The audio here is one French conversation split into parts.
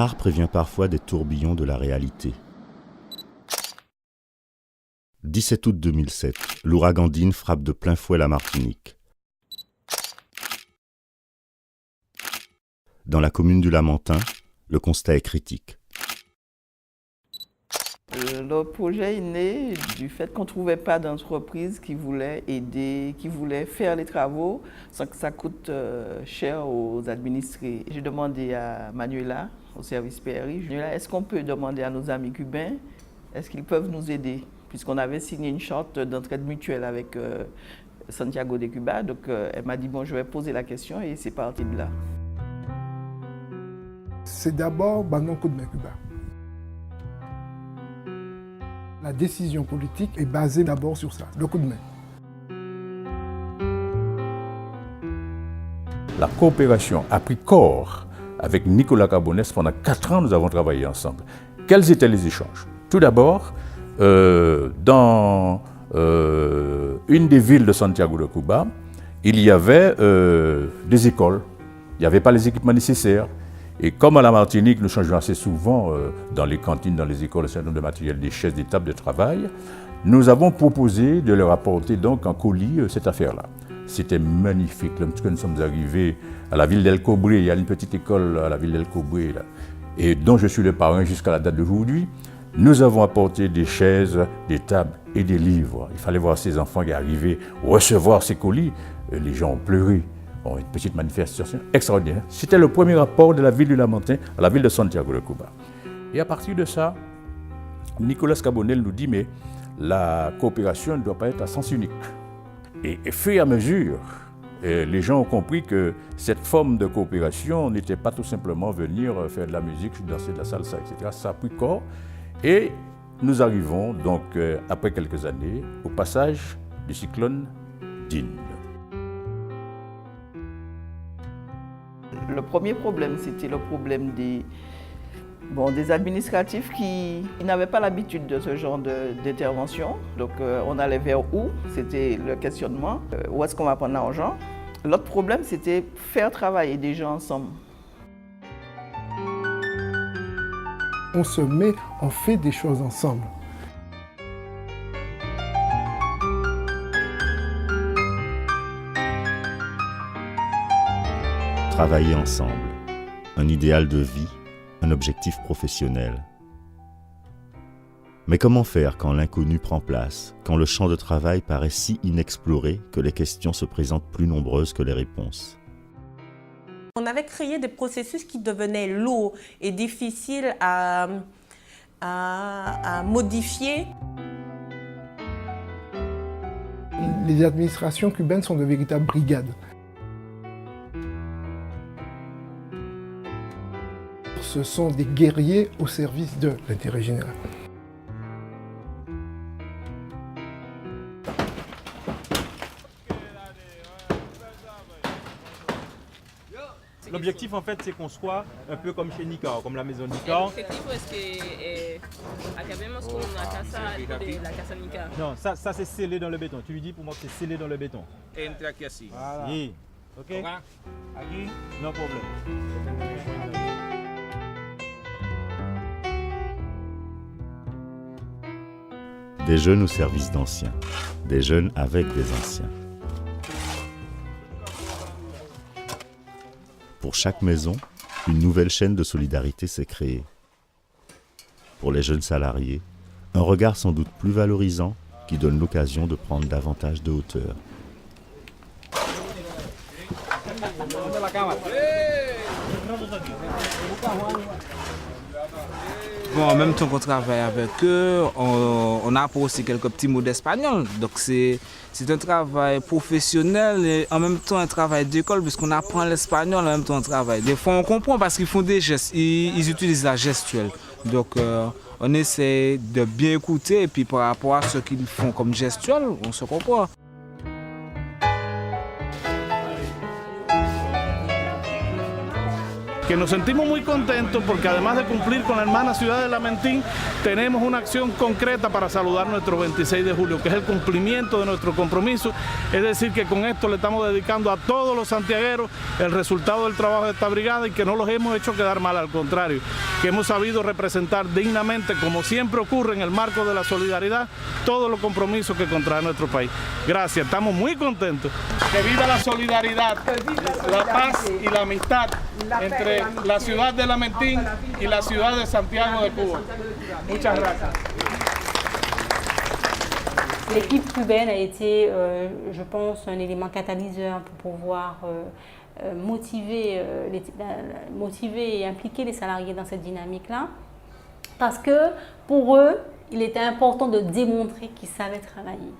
L'art prévient parfois des tourbillons de la réalité. 17 août 2007, l'ouragan Dean frappe de plein fouet la Martinique. Dans la commune du Lamentin, le constat est critique. Le projet est né du fait qu'on ne trouvait pas d'entreprise qui voulait aider, qui voulait faire les travaux sans que ça coûte cher aux administrés. J'ai demandé à Manuela, au service PRI, Manuela, est-ce qu'on peut demander à nos amis cubains, est-ce qu'ils peuvent nous aider? Puisqu'on avait signé une charte d'entraide mutuelle avec Santiago de Cuba. Donc elle m'a dit, bon, je vais poser la question et c'est parti de là. C'est d'abord un coup de main Cuba. La décision politique est basée d'abord sur ça, le coup de main. La coopération a pris corps avec Nicolas Carbonès. Pendant 4 ans, nous avons travaillé ensemble. Quels étaient les échanges? Tout d'abord, dans une des villes de Santiago de Cuba, il y avait des écoles. Il n'y avait pas les équipements nécessaires. Et comme à la Martinique, nous changeons assez souvent dans les cantines, dans les écoles, un certain nombre de matériel, des chaises, des tables de travail, nous avons proposé de leur apporter donc en colis cette affaire-là. C'était magnifique. Lorsque nous sommes arrivés à la ville d'El Cobré, il y a une petite école à la ville d'El Cobré, là, et dont je suis le parrain jusqu'à la date d'aujourd'hui. Nous avons apporté des chaises, des tables et des livres. Il fallait voir ces enfants qui arrivaient recevoir ces colis. Les gens ont pleuré. Bon, une petite manifestation extraordinaire. C'était le premier rapport de la ville du Lamentin à la ville de Santiago de Cuba. Et à partir de ça, Nicolas Carbonel nous dit, mais la coopération ne doit pas être à sens unique. Et fur et à mesure, les gens ont compris que cette forme de coopération n'était pas tout simplement venir faire de la musique, danser de la salsa, etc. Ça a pris corps. Et nous arrivons donc, après quelques années, au passage du cyclone Dean. Le premier problème, c'était le problème des administratifs qui n'avaient pas l'habitude de ce genre d'intervention. Donc on allait vers où? C'était le questionnement. Où est-ce qu'on va prendre l'argent? L'autre problème, c'était faire travailler des gens ensemble. On se met, on fait des choses ensemble. Travailler ensemble, un idéal de vie, un objectif professionnel. Mais comment faire quand l'inconnu prend place, quand le champ de travail paraît si inexploré que les questions se présentent plus nombreuses que les réponses? On avait créé des processus qui devenaient lourds et difficiles à modifier. Les administrations cubaines sont de véritables brigades. Ce sont des guerriers au service de l'intérêt général. L'objectif en fait c'est qu'on soit un peu comme chez Nicar, comme la maison Nicar. Non, ça c'est scellé dans le béton. Tu lui dis pour moi que c'est scellé dans le béton. Entre aqui assim. Voilà. Oui. Ok. Aqui. No problème. Des jeunes au service d'anciens, des jeunes avec des anciens. Pour chaque maison, une nouvelle chaîne de solidarité s'est créée. Pour les jeunes salariés, un regard sans doute plus valorisant qui donne l'occasion de prendre davantage de hauteur. Bon, en même temps qu'on travaille avec eux, on apprend aussi quelques petits mots d'espagnol. Donc c'est un travail professionnel et en même temps un travail d'école puisqu'on apprend l'espagnol en même temps on travaille. Des fois on comprend parce qu'ils font des gestes, ils utilisent la gestuelle. Donc on essaie de bien écouter et puis par rapport à ce qu'ils font comme gestuelle, on se comprend. que nos sentimos muy contentos porque además de cumplir con la hermana ciudad de Lamentín, tenemos una acción concreta para saludar nuestro 26 de julio, que es el cumplimiento de nuestro compromiso. Es decir, que con esto le estamos dedicando a todos los santiagueros el resultado del trabajo de esta brigada y que no los hemos hecho quedar mal, al contrario, que hemos sabido representar dignamente, como siempre ocurre en el marco de la solidaridad, todos los compromisos que contrae nuestro país. Gracias, estamos muy contentos. Que viva la solidaridad, la paz y la amistad entre la ciudad de Lamentín y la ciudad de Santiago de Cuba. Muchas gracias. L'équipe cubaine a été, je pense, un élément catalyseur pour pouvoir motiver et impliquer les salariés dans cette dynamique-là. Parce que pour eux, il était important de démontrer qu'ils savaient travailler.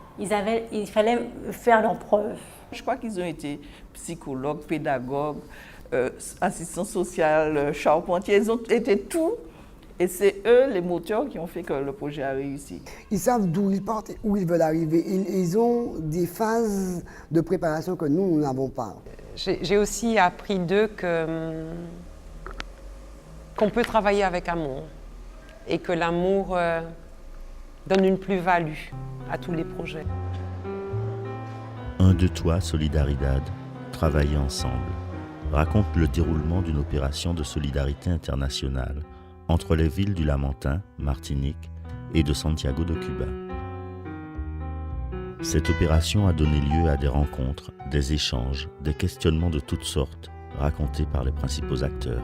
Il fallait faire leurs preuves. Je crois qu'ils ont été psychologues, pédagogues, assistants sociaux, charpentiers, ils ont été tout. Et c'est eux les moteurs qui ont fait que le projet a réussi. Ils savent d'où ils partent et où ils veulent arriver. Ils ont des phases de préparation que nous n'avons pas. J'ai aussi appris d'eux qu'on peut travailler avec amour et que l'amour donne une plus-value à tous les projets. Un de toi, Solidaridad, travailler ensemble, raconte le déroulement d'une opération de solidarité internationale entre les villes du Lamentin, Martinique, et de Santiago de Cuba. Cette opération a donné lieu à des rencontres, des échanges, des questionnements de toutes sortes, racontés par les principaux acteurs.